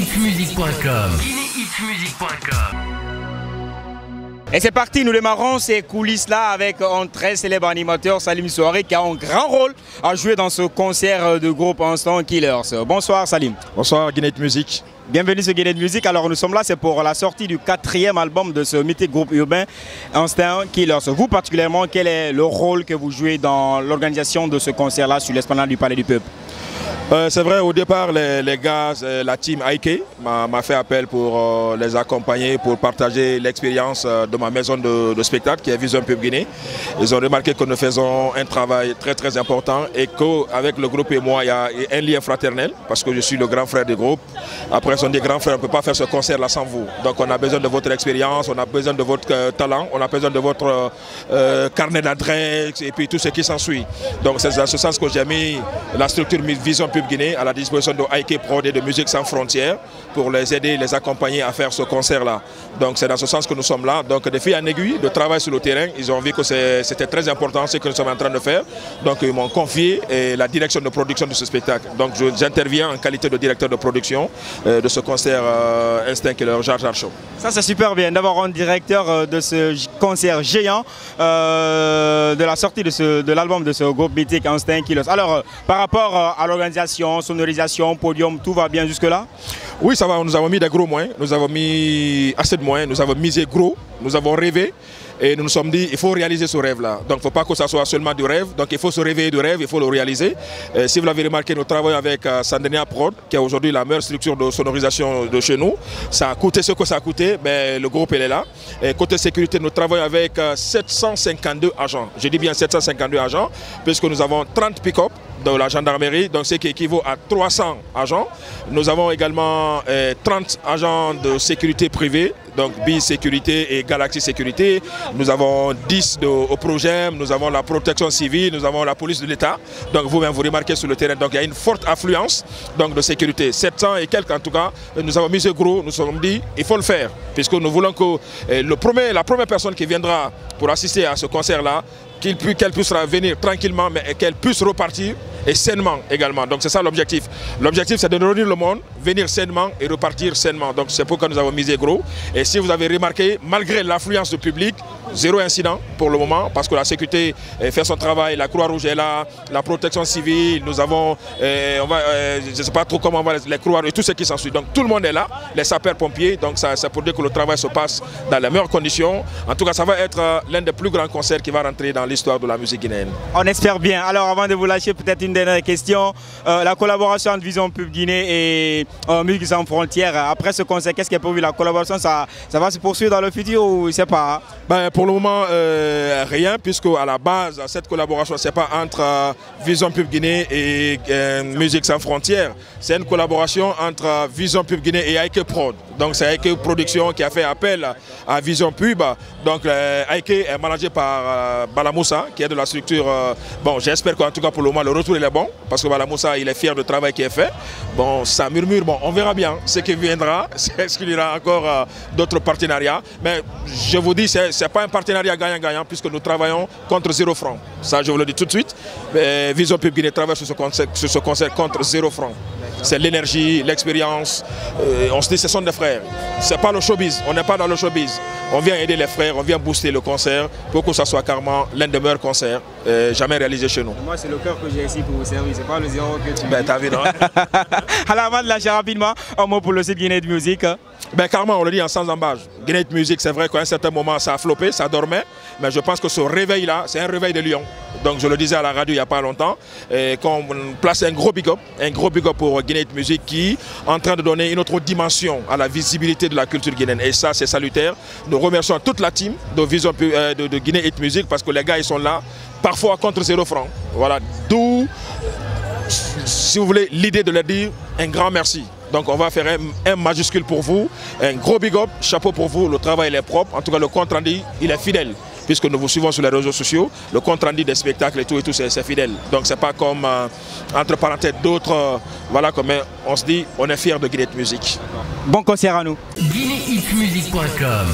guinéhitsmusic.com. Et c'est parti, nous démarrons ces coulisses-là avec un très célèbre animateur, Salim Souaré, qui a un grand rôle à jouer dans ce concert de groupe Instant Killers. Bonsoir Salim. Bonsoir Guinée Music. Bienvenue sur Guinée Music. Alors nous sommes là, c'est pour la sortie du 4e album de ce mythique groupe urbain Instant Killers. Vous particulièrement, quel est le rôle que vous jouez dans l'organisation de ce concert-là sur l'esplanade du Palais du Peuple? C'est vrai, au départ, les gars, la team Ike m'a fait appel pour les accompagner, pour partager l'expérience de ma maison de spectacle qui est Vision Pub Guinée. Ils ont remarqué que nous faisons un travail très important et qu'avec le groupe et moi, il y a un lien fraternel parce que je suis le grand frère du groupe. Après, ils ont dit grand frère, on ne peut pas faire ce concert-là sans vous. Donc on a besoin de votre expérience, on a besoin de votre talent, on a besoin de votre carnet d'adresse et puis tout ce qui s'ensuit. Donc c'est dans ce sens que j'ai mis la structure Vision Pub Guinée à la disposition de Ike Prod et de Musique Sans Frontières pour les aider, les accompagner à faire ce concert-là. Donc c'est dans ce sens que nous sommes là. Donc de fil en aiguille, de travail sur le terrain, ils ont vu que c'était très important ce que nous sommes en train de faire. Donc ils m'ont confié la direction de production de ce spectacle. Donc j'interviens en qualité de directeur de production de ce concert Instant Killer Jar Jar Show. Ça c'est super bien d'avoir un directeur de ce concert géant de la sortie de l'album de ce groupe mythique Instant Killers. Alors par rapport à l'organisation, sonorisation, podium, tout va bien jusque-là? Oui, ça va, nous avons mis des gros moyens, nous avons mis assez de moyens, nous avons misé gros, nous avons rêvé. Et nous nous sommes dit, il faut réaliser ce rêve-là. Donc il ne faut pas que ça soit seulement du rêve. Donc il faut se réveiller du rêve, il faut le réaliser. Si vous l'avez remarqué, nous travaillons avec Sandenia Prod, qui est aujourd'hui la meilleure structure de sonorisation de chez nous. Ça a coûté ce que ça a coûté, mais le groupe est là. Et côté sécurité, nous travaillons avec 752 agents. Je dis bien 752 agents, puisque nous avons 30 pick-up de la gendarmerie, donc ce qui équivaut à 300 agents. Nous avons également 30 agents de sécurité privée, donc BI Sécurité et Galaxy Sécurité. Nous avons 10 au Progem, nous avons la protection civile, nous avons la police de l'État. Donc vous-même vous remarquez sur le terrain, donc il y a une forte affluence donc, de sécurité. 700 et quelques en tout cas, nous avons mis gros, nous nous sommes dit il faut le faire, puisque nous voulons que la première personne qui viendra pour assister à ce concert-là, qu'elle puisse venir tranquillement, mais qu'elle puisse repartir et sainement également. Donc c'est ça l'objectif. L'objectif c'est de réunir le monde, venir sainement et repartir sainement. Donc c'est pourquoi nous avons misé gros. Et si vous avez remarqué, malgré l'affluence du public, zéro incident pour le moment, parce que la sécurité fait son travail, la Croix-Rouge est là, la protection civile, nous avons, je ne sais pas trop comment on va les Croix-Rouges et tout ce qui s'ensuit. Donc tout le monde est là, les sapeurs-pompiers, donc c'est pour dire que le travail se passe dans les meilleures conditions. En tout cas, ça va être l'un des plus grands concerts qui va rentrer dans l'histoire de la musique guinéenne. On espère bien. Alors avant de vous lâcher, peut-être une dernière question. La collaboration entre Vision Pub Guinée et Musique Sans Frontières, après ce concert, qu'est-ce qui est prévu? La collaboration, ça va se poursuivre dans le futur ou je ne sais pas? Pour le moment, rien, puisque à la base, cette collaboration, ce n'est pas entre Vision Pub Guinée et Musique Sans Frontières. C'est une collaboration entre Vision Pub Guinée et Ike Prod. Donc c'est Ike Production qui a fait appel à Vision Pub. Donc Ike est managé par Balamoussa, qui est de la structure. Bon, j'espère qu'en tout cas pour le moment, le retour il est bon, parce que Balamoussa, il est fier du travail qui est fait. Bon, ça murmure, bon, on verra bien ce qui viendra. Est-ce qu'il y aura encore d'autres partenariats? Mais je vous dis, ce n'est pas un partenariat gagnant-gagnant, puisque nous travaillons contre 0 franc. Ça, je vous le dis tout de suite. Vision Pub Guinée travaille sur ce concert contre 0 franc. C'est l'énergie, l'expérience. On se dit ce sont des frères. Ce n'est pas le showbiz, on n'est pas dans le showbiz. On vient aider les frères, on vient booster le concert pour que ça soit carrément l'un des meilleurs concerts jamais réalisés chez nous. Moi, c'est le cœur que j'ai ici pour vous servir, c'est pas le 0 que tu t'as vu, non? Alors avant de lâcher rapidement, un mot pour le site Guinée Music. Carrément, on le dit en sans embâche. Guinée Music, c'est vrai qu'à un certain moment, ça a floppé, ça dormait. Mais je pense que ce réveil-là, c'est un réveil de lion. Donc je le disais à la radio il n'y a pas longtemps, qu'on place un gros big up pour Guinée Music qui est en train de donner une autre dimension à la visibilité de la culture guinéenne. Et ça, c'est salutaire. Nous remercions toute la team de Guinée Music parce que les gars, ils sont là, parfois contre 0 franc. Voilà, d'où, si vous voulez, l'idée de leur dire un grand merci. Donc on va faire un majuscule pour vous, un gros big up, chapeau pour vous, le travail il est propre, en tout cas le compte rendu il est fidèle. Puisque nous vous suivons sur les réseaux sociaux, le compte rendu des spectacles et tout c'est fidèle. Donc c'est pas comme, entre parenthèses, d'autres, voilà, comme on se dit, on est fiers de Guinée Music. Bon concert à nous. guinéhitsmusic.com.